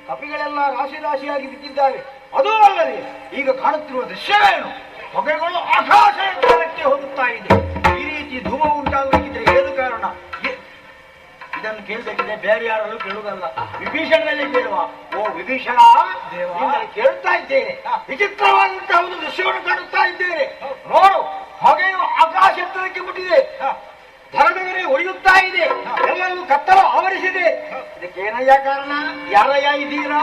ಕಪಿಗಳೆಲ್ಲ ರಾಶಿ ರಾಶಿಯಾಗಿ ಬಿದ್ದಿದ್ದಾವೆ. ಅದೂ ಅಲ್ಲದೆ ಈಗ ಕಾಣುತ್ತಿರುವ ದೃಶ್ಯವೇನು? ಹೊಗೆಗಳು ಆಕಾಶ ಕಾಲಕ್ಕೆ ಹೋಗುತ್ತಾ ಇದೆ. ಈ ರೀತಿ ಧೂಮ ಉಂಟಾಗಬೇಕಿದ್ರೆ ಏನು ಕಾರಣ? ಇದನ್ನು ಕೇಳಬೇಕಿದ್ರೆ ಬೇರೆ ಯಾರಲ್ಲೂ ಕೇಳುವುದಲ್ಲ, ವಿಭೀಷಣನಲ್ಲಿ ಕೇಳುವ. ಓ ವಿಭೀಷಣ, ಕೇಳುತ್ತಾ ಇದ್ದೇನೆ. ವಿಚಿತ್ರವಾದಂತಹ ಒಂದು ದೃಶ್ಯವನ್ನು ಕಾಣುತ್ತಾ ಇದ್ದೇನೆ. ನೋಡು, ಹೊಗೆಯು ಆಕಾಶ ಎತ್ತರಕ್ಕೆ ಮುಟ್ಟಿದೆ, ಧರಣಗರೆ ಒಡೆಯುತ್ತಾ ಇದೆ, ಎಲ್ಲರೂ ಕತ್ತಲು ಆವರಿಸಿದೆ. ಇದಕ್ಕೇನಯ್ಯ ಕಾರಣ? ಯಾರಯ್ಯ ಇದ್ದೀರಾ?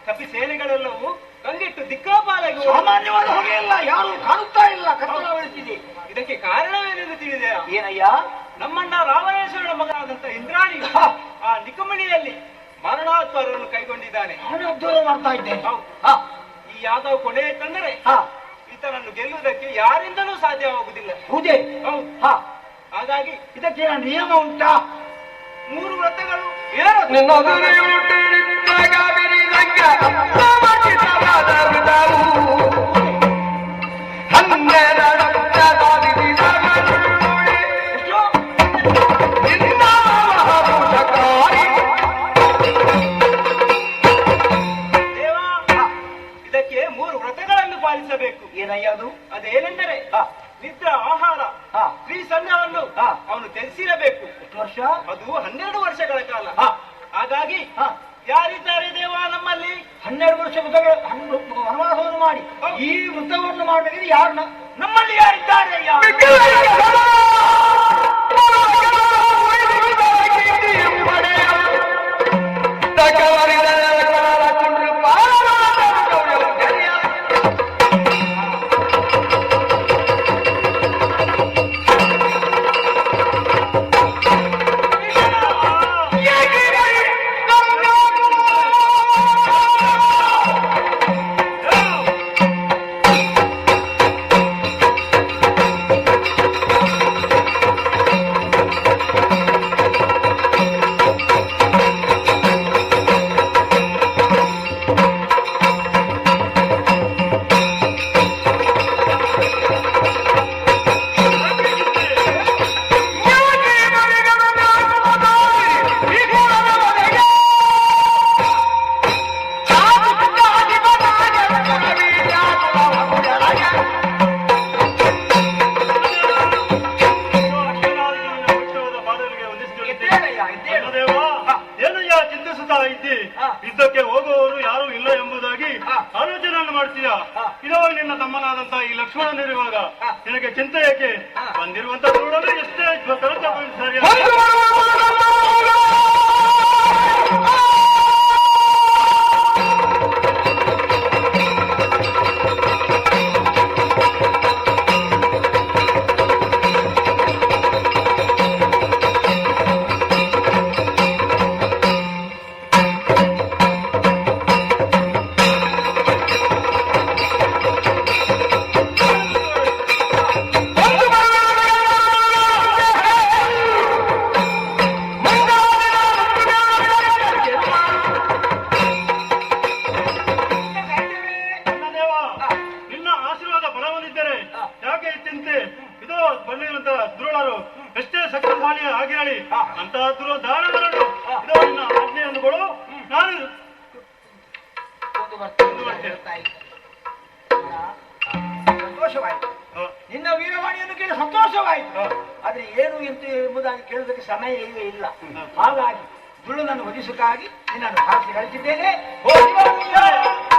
ಕಪಿ ಸೇನೆಗಳೆಲ್ಲವೂ ಕಂಗೆಟ್ಟು ದಿಕ್ಕಾಪಾಲಾಗಿ ಸಾಮಾನ್ಯವಾದ ಹೊಗೆಯಲ್ಲ, ಯಾರು ಕಾಣುತ್ತಾ ಇಲ್ಲ, ಕತ್ತಲವರಿಸಿದೆ. ಇದಕ್ಕೆ ಕಾರಣವೇನೆಂದು ತಿಳಿದೆ? ಏನಯ್ಯ? ನಮ್ಮಣ್ಣ ರಾವಣೇಶ್ವರನ ಮಗನಾದಂತ ಇಂದ್ರಾಣಿ ಆ ನಿಕಮಣಿಯಲ್ಲಿ ಮರಣೋತ್ಸವವನ್ನು ಕೈಗೊಂಡಿದ್ದಾನೆ. ಮಾಡ್ತಾ ಇದ್ದೇನೆ. ಈ ಯಾದವ್ ಕೊನೆ ತಂದರೆ ಈತನನ್ನು ಗೆಲ್ಲುವುದಕ್ಕೆ ಯಾರಿಂದಲೂ ಸಾಧ್ಯವಾಗುವುದಿಲ್ಲ. ಹೌದೇ? ಹಾಗಾಗಿ ಇದಕ್ಕೆ ನಿಯಮ ಉಂಟಾ? 3 ವ್ರತಗಳು ಇದಕ್ಕೆ 3 ವ್ರತಗಳನ್ನು ಪಾಲಿಸಬೇಕು. ಏನಯ್ಯದು? ಅದೇನೆಂದರೆ ನಿದ್ರಾ, ಆಹಾರ, ಸ್ತ್ರೀ ಸಂಘವನ್ನು ಅವನು ತ್ಯಜಿಸಿರಬೇಕು. ಎಷ್ಟು ವರ್ಷ? ಅದು 12 ವರ್ಷಗಳ ಕಾಲ. ಹಾಗಾಗಿ ಯಾರಿದ್ದಾರೆ ದೇವ ನಮ್ಮಲ್ಲಿ? 12 ವರ್ಷ ವನವಾಸವನ್ನು ಮಾಡಿ ಈ ವೃತ್ತವನ್ನು ಮಾಡಬೇಕಿದ್ರೆ ಯಾರು ನಮ್ಮಲ್ಲಿ ಯಾರಿದ್ದಾರೆ? ಯುದ್ಧಕ್ಕೆ ಹೋಗುವವರು ಯಾರು ಇಲ್ಲ ಎಂಬುದಾಗಿ ಆಲೋಚನೆಯನ್ನು ಮಾಡ್ತೀಯಾ? ಇದೋ ನಿನ್ನ ತಮ್ಮನಾದಂತ ಈ ಲಕ್ಷ್ಮಣನಿರುವಾಗ ನಿನಗೆ ಚಿಂತೆ ಏಕೆ? ಬಂದಿರುವಂತ ನೋಡಲು ಎಷ್ಟೇ ಸರಿ. ಎಷ್ಟೇ ಶಕ್ತಿಶಾಲಿ ಹಾಗೆ ಹೇಳಿ ಅಂತಹ ದಾನಗಳನ್ನು ಇದನ್ನ ಆಜ್ಞೆ ಅಂದುಗಳು ನಾನು ಸಂತೋಷವಾಯಿತು, ಹ. ನಿನ್ನ ವೀರವಾಣಿಯನ್ನು ಕೇಳಿ ಸಂತೋಷವಾಯಿತು. ಹ. ಆದ್ರೆ ಏನು ಎಂತ ಎಂಬುದಾಗಿ ಕೇಳುವುದಕ್ಕೆ ಸಮಯ ಇಲ್ಲ. ಹಾಗಾಗಿ ದುಳ್ಳು ನನ್ನ ವಧಿಸಕ್ಕಾಗಿ ನಿನ್ನನ್ನು ಭಾರತಿ ಕಳಿಸಿದ್ದೇನೆ. ಹೋಗಿ ಬಾ.